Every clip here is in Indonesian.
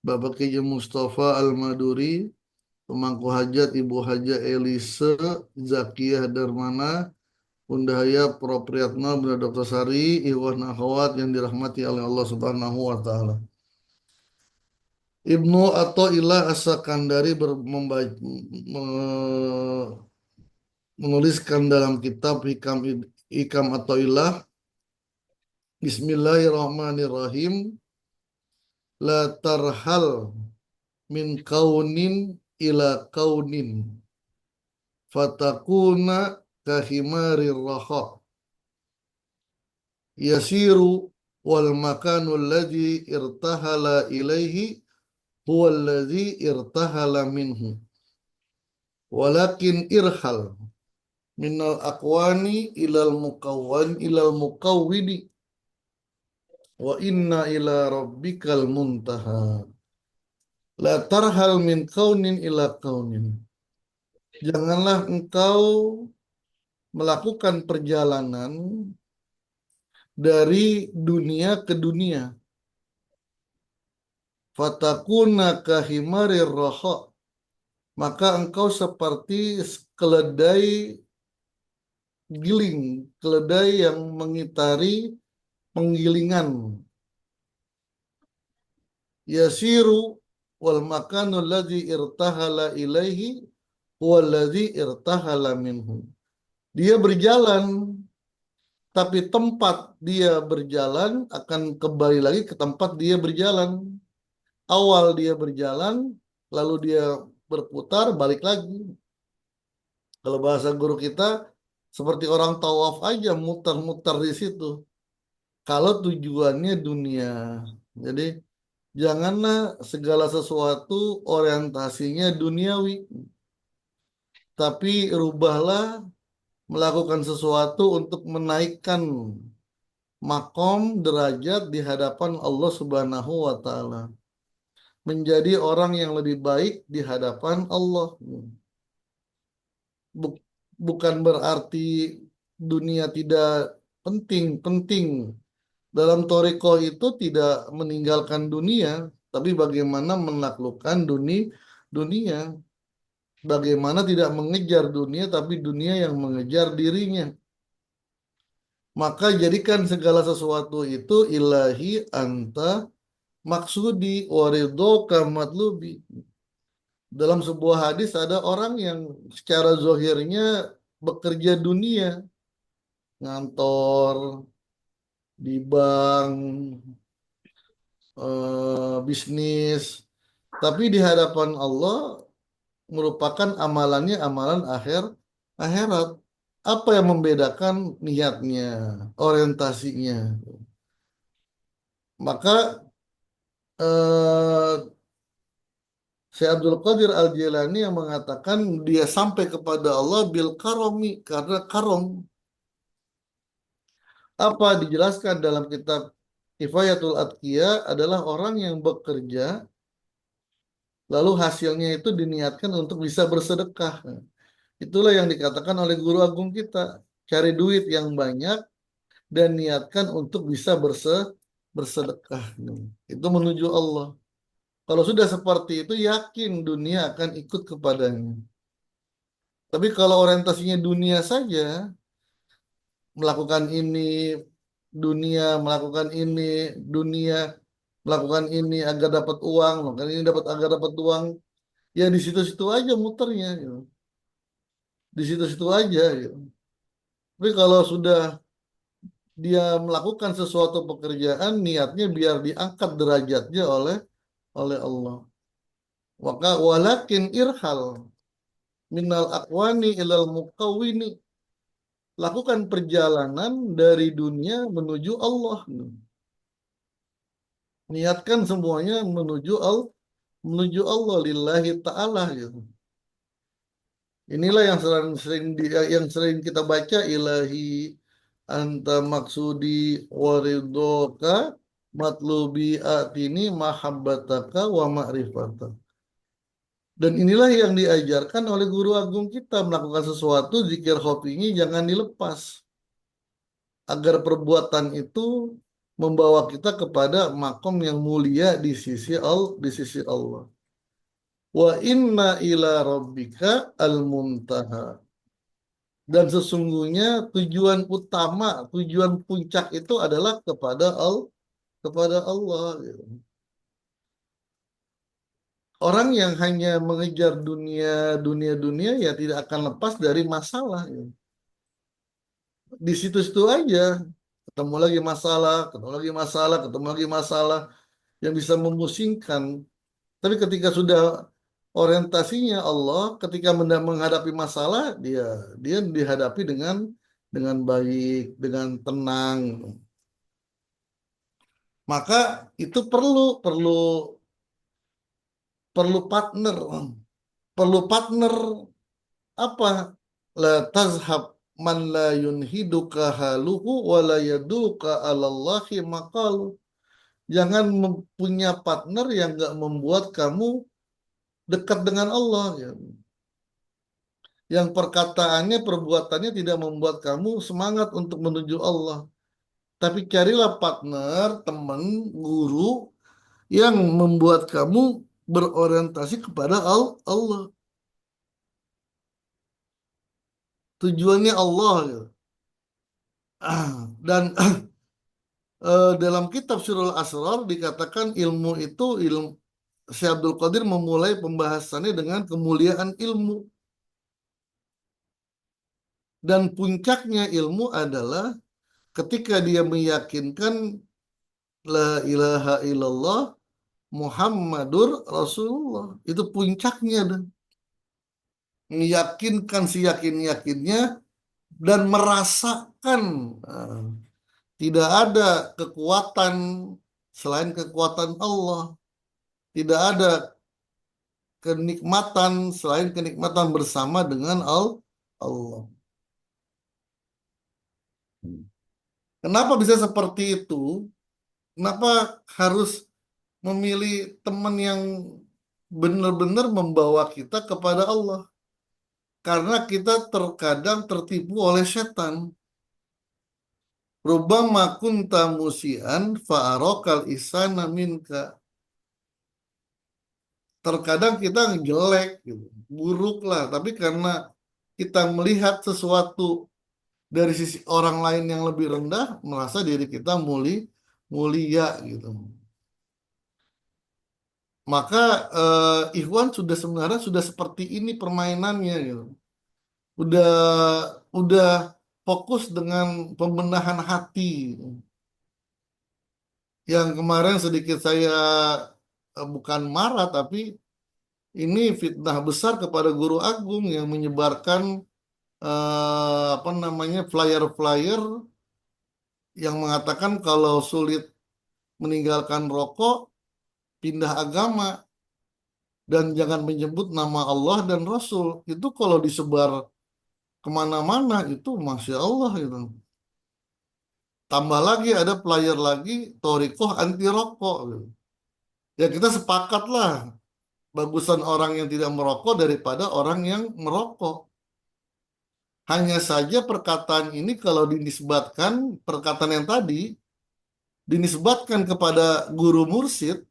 Bapak Kiai Mustafa Al-Maduri, pemangku hajat Ibu Haja Elise Zakiyah Darmana, Bunda Haya Propriyatna, Bunda Dr. Sari, Ikhwan Akhwat yang dirahmati oleh Allah Subhanahu wa taala. Ibnu Athaillah As-Sakandari menuliskan dalam kitab Hikam Athaillah, Bismillahirrahmanirrahim, la tarhal min kaunin ila kaunin fatakuna kahimarir raha yasiru wal makanu alladhi irtahala ilaihi huwa alladhi irtahala minhu walakin irhal minal aqwani ilal mukawwini wa inna ila rabbikal muntaha. La tarhal min kaunin ila kaunin. Janganlah engkau melakukan perjalanan dari dunia ke dunia. Fatakuna kahimarir raha. Maka engkau seperti keledai giling, keledai yang mengitari penggilingan. Yasiru wal makanu alladhi irtahala ilaihi huwallazi irtahala minhu. Dia berjalan, tapi tempat dia berjalan akan kembali lagi ke tempat dia berjalan. Awal dia berjalan, lalu dia berputar, balik lagi. Kalau bahasa guru kita, seperti orang tawaf aja, muter-muter di situ. Kalau tujuannya dunia. Jadi, janganlah segala sesuatu orientasinya duniawi. Tapi rubahlah melakukan sesuatu untuk menaikkan makom derajat di hadapan Allah Subhanahu wa taala. Menjadi orang yang lebih baik di hadapan Allah. Bukan berarti dunia tidak penting, penting. Dalam thariqah itu tidak meninggalkan dunia, tapi bagaimana menaklukkan dunia. Bagaimana tidak mengejar dunia, tapi dunia yang mengejar dirinya. Maka jadikan segala sesuatu itu ilahi anta maksudi waridoka matlubi. Dalam sebuah hadis ada orang yang secara zohirnya bekerja dunia, ngantor, di bank, bisnis, tapi di hadapan Allah merupakan amalannya amalan akhirat. Apa yang membedakan niatnya, orientasinya? Maka eh, Syekh Abdul Qadir Al-Jilani yang mengatakan dia sampai kepada Allah bil karomi, karena karom. Apa dijelaskan dalam kitab Kifayatul Atqiya adalah orang yang bekerja lalu hasilnya itu diniatkan untuk bisa bersedekah. Itulah yang dikatakan oleh guru agung kita, cari duit yang banyak dan niatkan untuk bisa bersedekah. Itu menuju Allah. Kalau sudah seperti itu, yakin dunia akan ikut kepadanya. Tapi kalau orientasinya dunia saja, melakukan ini, dunia, melakukan ini, dunia, melakukan ini agar dapat uang, melakukan ini agar dapat uang, ya di situ-situ aja muternya, gitu. Di situ-situ aja, gitu. Tapi kalau sudah dia melakukan sesuatu pekerjaan, niatnya biar diangkat derajatnya oleh Allah. Maka walakin irhal minal akwani ilal mukawini. Lakukan perjalanan dari dunia menuju Allah. Niatkan semuanya menuju Allah lillahi ta'ala gitu. Inilah yang sering kita baca ilahi anta maksudi waridoka matlubi atini mahabbataka wa ma'rifata. Dan inilah yang diajarkan oleh guru agung kita, melakukan sesuatu zikir hobinya jangan dilepas agar perbuatan itu membawa kita kepada makom yang mulia di sisi Allah. Wa inna ila rabbika al-muntaha. Dan sesungguhnya tujuan utama, tujuan puncak itu adalah kepada Allah, gitu. Orang yang hanya mengejar dunia ya tidak akan lepas dari masalah, gitu. Di situ-situ aja ketemu lagi masalah, ketemu lagi masalah, ketemu lagi masalah yang bisa memusingkan. Tapi ketika sudah orientasinya Allah, ketika menghadapi masalah, dia dia dihadapi dengan baik, dengan tenang. Maka itu perlu perlu perlu partner, perlu partner apa? La tazhab man la yunhiduka haluhu wa la yaduka 'alallahi maqalu. Jangan punya partner yang nggak membuat kamu dekat dengan Allah, ya. Yang perkataannya, perbuatannya tidak membuat kamu semangat untuk menuju Allah. Tapi carilah partner, teman, guru yang membuat kamu berorientasi kepada Allah. Tujuannya Allah, ya. Dan dalam kitab Sirul Asrar dikatakan ilmu itu ilmu. Syekh Abdul Qadir memulai pembahasannya dengan kemuliaan ilmu. Dan puncaknya ilmu adalah ketika dia meyakinkan la ilaha illallah Muhammadur Rasulullah. Itu puncaknya dan meyakinkan seyakin-yakinnya dan merasakan eh, tidak ada kekuatan selain kekuatan Allah. Tidak ada kenikmatan selain kenikmatan bersama dengan Allah. Kenapa bisa seperti itu? Kenapa harus memilih teman yang benar-benar membawa kita kepada Allah? Karena kita terkadang tertipu oleh setan. Rubbama kunta musian fa'arokal isana minka. Terkadang kita jelek, gitu, buruk lah. Tapi karena kita melihat sesuatu dari sisi orang lain yang lebih rendah, merasa diri kita mulia, gitu. Maka Ikhwan sudah sebenarnya sudah seperti ini permainannya, gitu. Udah udah fokus dengan pembenahan hati, gitu. Yang kemarin sedikit saya bukan marah tapi ini fitnah besar kepada guru agung yang menyebarkan apa namanya flyer-flyer yang mengatakan kalau sulit meninggalkan rokok pindah agama dan jangan menyebut nama Allah dan Rasul. Itu kalau disebar kemana-mana itu Masya Allah itu. Tambah lagi ada flyer lagi Torikoh anti rokok, gitu. Ya kita sepakat lah bagusan orang yang tidak merokok daripada orang yang merokok. Hanya saja perkataan ini kalau dinisbatkan, perkataan yang tadi dinisbatkan kepada guru mursyid,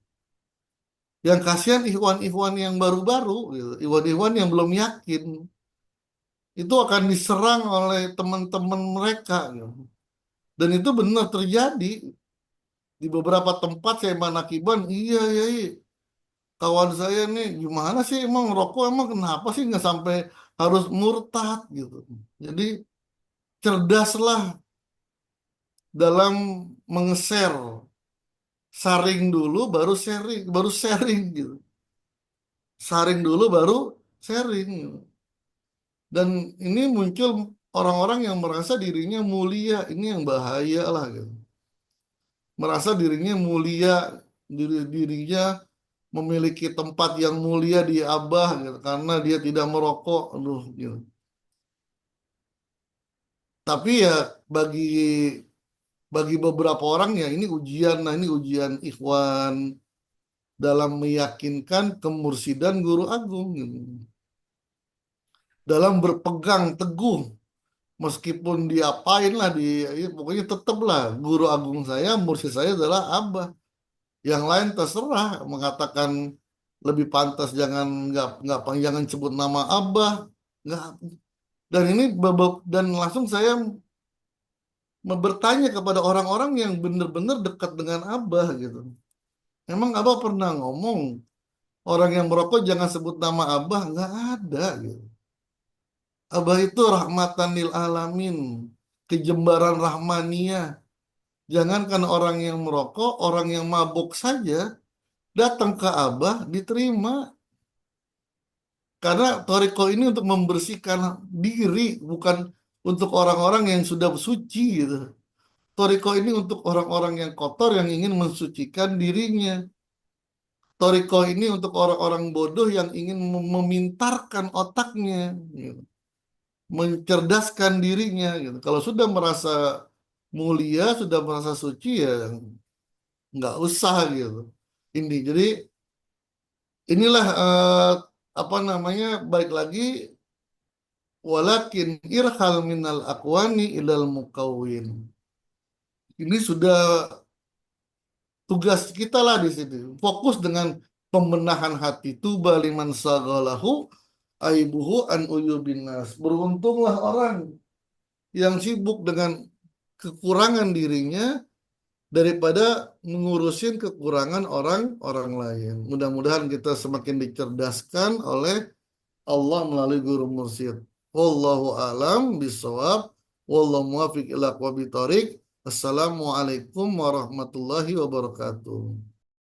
yang kasihan ikhwan-ikhwan yang baru-baru, gitu. Ikhwan-ikhwan yang belum yakin, itu akan diserang oleh teman-teman mereka, gitu. Dan itu benar terjadi. Di beberapa tempat saya manakiban, iya, iya, iya. Kawan saya nih, gimana sih emang rokok emang kenapa sih nggak sampai harus murtad gitu. Jadi cerdaslah dalam meng-share, saring dulu baru sharing gitu. Saring dulu baru sharing, gitu. Dan ini muncul orang-orang yang merasa dirinya mulia, ini yang bahaya lah gitu. Merasa dirinya mulia, dirinya memiliki tempat yang mulia di Abah gitu, karena dia tidak merokok, aduh gitu. Tapi ya bagi bagi beberapa orang ya ini ujian, nah ini ujian ikhwan dalam meyakinkan kemursidan guru agung gitu. Dalam berpegang teguh Meskipun diapain lah, ya, pokoknya tetap lah guru agung saya, mursyid saya adalah Abah. Yang lain terserah mengatakan lebih pantas jangan jangan sebut nama Abah, nggak. Dan ini dan langsung saya bertanya kepada orang-orang yang benar-benar dekat dengan Abah gitu. Emang Abah pernah ngomong orang yang merokok jangan sebut nama Abah? Nggak ada gitu. Abah itu rahmatan lil alamin, kejembaran rahmaniyah. Jangankan orang yang merokok, orang yang mabuk saja datang ke Abah diterima. Karena Toriko ini untuk membersihkan diri, bukan untuk orang-orang yang sudah suci gitu. Toriko ini untuk orang-orang yang kotor yang ingin mensucikan dirinya. Toriko ini untuk orang-orang bodoh yang ingin memintarkan otaknya, gitu. Mencerdaskan dirinya. Gitu. Kalau sudah merasa mulia, sudah merasa suci ya nggak usah gitu. Ini jadi inilah apa namanya balik lagi walakin irhal minal akwani ilal mukawin. Ini sudah tugas kita lah di sini. Fokus dengan pembenahan hati. Tuba liman sagalahu aibuhu an uyubinas. Beruntunglah orang yang sibuk dengan kekurangan dirinya daripada mengurusin kekurangan orang-orang lain. Mudah-mudahan kita semakin dicerdaskan oleh Allah melalui guru mursyid. Wallahu alam bisawab. Wallahu muwafiq ila aqwabit thoriq. Assalamualaikum warahmatullahi wabarakatuh.